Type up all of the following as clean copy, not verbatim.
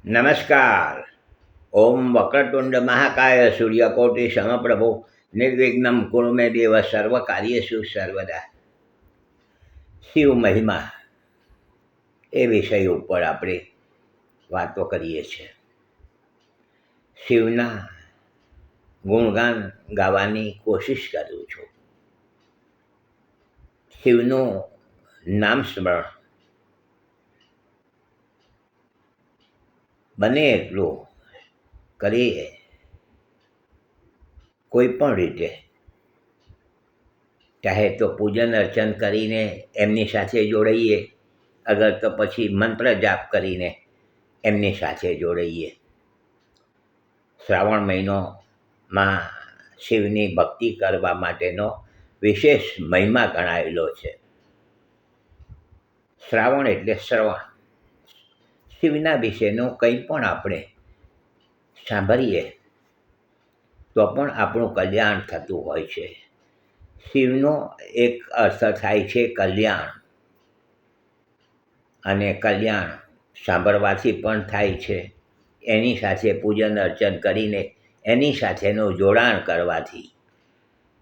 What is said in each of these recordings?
નમસ્કાર. ઓમ વક્રતુંડ મહાકાય સૂર્યકોટિ સમપ્રભો નિર્વિઘ્નમ કુરુ મે દેવ સર્વ કાર્યેષુ સર્વદા. શિવ મહિમા એ વિષય ઉપર આપણે વાતો કરીએ છીએ. શિવના ગુણગાન ગાવાની કોશિશ કરું છું. શિવનું નામ સ્મરણ બને એટલું કરીએ, કોઈ પણ રીતે, ચાહે તો પૂજન અર્ચન કરીને એમની સાથે જોડાઈએ, અગર તો પછી મંત્ર જાપ કરીને એમની સાથે જોડાઈએ. શ્રાવણ મહિનોમાં શિવની ભક્તિ કરવા માટેનો વિશેષ મહિમા ગણાયેલો છે. શ્રાવણ એટલે શ્રવણ. શિવના વિશેનું કંઈ પણ આપણે સાંભળીએ તો પણ આપણું કલ્યાણ થતું હોય છે. શિવનો એક અર્થ થાય છે કલ્યાણ, અને કલ્યાણ સાંભળવાથી પણ થાય છે. એની સાથે પૂજન અર્ચન કરીને એની સાથેનું જોડાણ કરવાથી,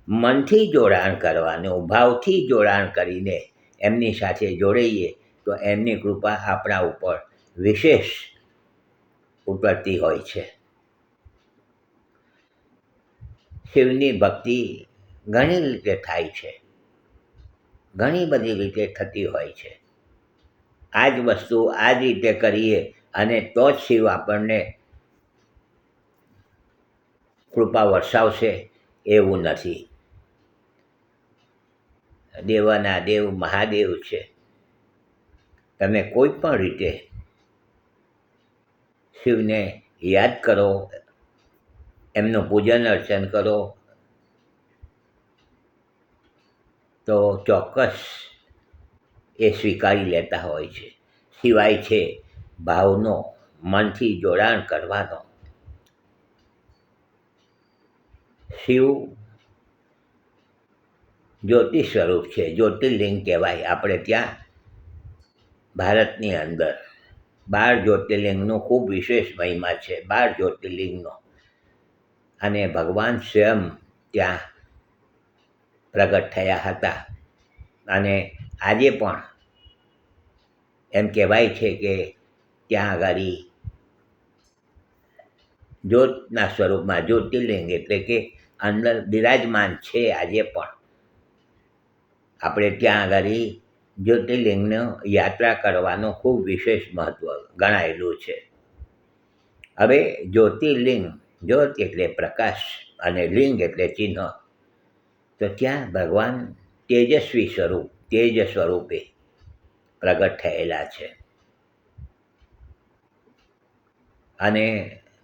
મનથી જોડાણ કરવાનું, ભાવથી જોડાણ કરીને એમની સાથે જોડાઈએ તો એમની કૃપા આપણા ઉપર વિશેષ ઉતરતી હોય છે. શિવની ભક્તિ ઘણી રીતે થાય છે, ઘણી બધી રીતે થતી હોય છે. આ જ વસ્તુ આ જ રીતે કરીએ અને તો જ શિવ આપણને કૃપા વરસાવશે એવું નથી. દેવાના દેવ મહાદેવ છે. તમે કોઈ પણ રીતે શિવને યાદ કરો, એમનું પૂજન અર્ચન કરો તો ચોક્કસ એ સ્વીકારી લેતા હોય છે. સિવાય છે ભાવનો, મનથી જોડાણ કરવાનો. શિવ જ્યોતિ સ્વરૂપ છે, જ્યોતિર્લિંગ કહેવાય. આપણે ત્યાં ભારતની અંદર 12 જ્યોતિર્લિંગનો ખૂબ વિશેષ મહિમા છે. 12 જ્યોતિર્લિંગનો, અને ભગવાન સ્વયં ત્યાં પ્રગટ થયા હતા. અને આજે પણ એમ કહેવાય છે કે ત્યાં આગળ જ્યોતના સ્વરૂપમાં, જ્યોતિર્લિંગ એટલે કે અંદર બિરાજમાન છે. આજે પણ આપણે ત્યાં આગળ જ્યોતિર્લિંગનો યાત્રા કરવાનો ખૂબ વિશેષ મહત્ત્વ ગણાયેલું છે. હવે જ્યોતિર્લિંગ, જ્યોત એટલે પ્રકાશ અને લિંગ એટલે ચિહ્ન, તો ત્યાં ભગવાન તેજસ્વી સ્વરૂપ, તેજ સ્વરૂપે પ્રગટ થયેલા છે. અને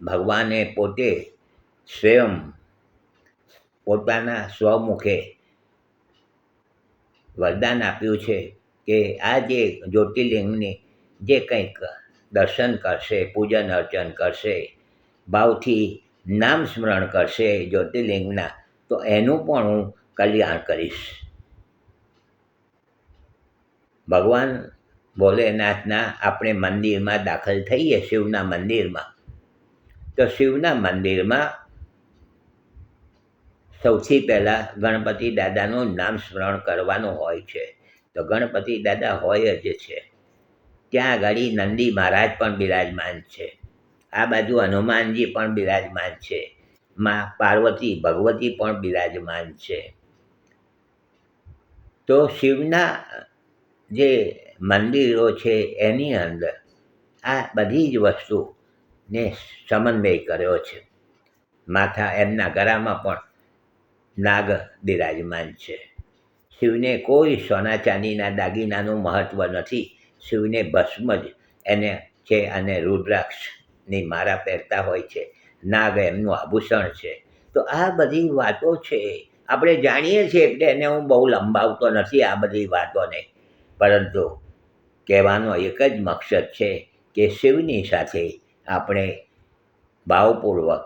ભગવાને પોતે સ્વયં પોતાના સ્વમુખે વરદાન આપ્યું છે કે આ જે જ્યોતિર્લિંગની જે કંઈક દર્શન કરશે, પૂજન અર્ચન કરશે, ભાવથી નામ સ્મરણ કરશે જ્યોતિર્લિંગના, તો એનું પણ હું કલ્યાણ કરીશ. ભગવાન ભોલેનાથના આપણે મંદિરમાં દાખલ થઈએ, શિવના મંદિરમાં, તો શિવના મંદિરમાં સૌથી પહેલાં ગણપતિ દાદાનું નામ સ્મરણ કરવાનું હોય છે. તો ગણપતિ દાદા હોય જ છે. ત્યાં આગળ નંદી મહારાજ પણ બિરાજમાન છે. આ બાજુ હનુમાનજી પણ બિરાજમાન છે. માં પાર્વતી ભગવતી પણ બિરાજમાન છે. તો શિવના જે મંદિરો છે એની અંદર આ બધી જ વસ્તુને સમન્વય કર્યો છે. માથા એમના ગળામાં પણ નાગ બિરાજમાન છે. શિવને કોઈ સોના ચાંદીના દાગીનાનું મહત્ત્વ નથી. શિવને ભસ્મ જ એને છે, અને રુદ્રાક્ષની માળા પહેરતા હોય છે. નાગ એમનું આભૂષણ છે. તો આ બધી વાતો છે, આપણે જાણીએ છીએ, એટલે એને હું બહુ લંબાવતો નથી આ બધી વાતોને. પરંતુ કહેવાનો એક જ મકસદ છે કે શિવની સાથે આપણે ભાવપૂર્વક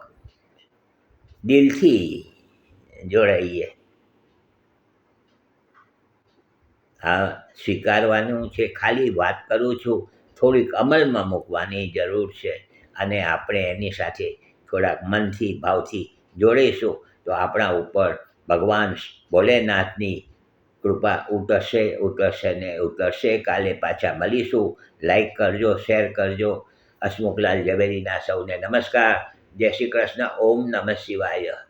દિલથી જોડાઈએ. આ સ્વીકારવાનું છે, ખાલી વાત કરું છું, થોડીક અમલમાં મૂકવાની જરૂર છે. અને આપણે એની સાથે થોડાક મનથી ભાવથી જોડીશું તો આપણા ઉપર ભગવાન ભોલેનાથની કૃપા ઉતરશે ને ઉતરશે. કાલે પાછા મળીશું. લાઈક કરજો, શેર કરજો. હસમુખલાલ ઝવેરીના સૌને નમસ્કાર. જય શ્રી કૃષ્ણ. ઓમ નમઃ શિવાય.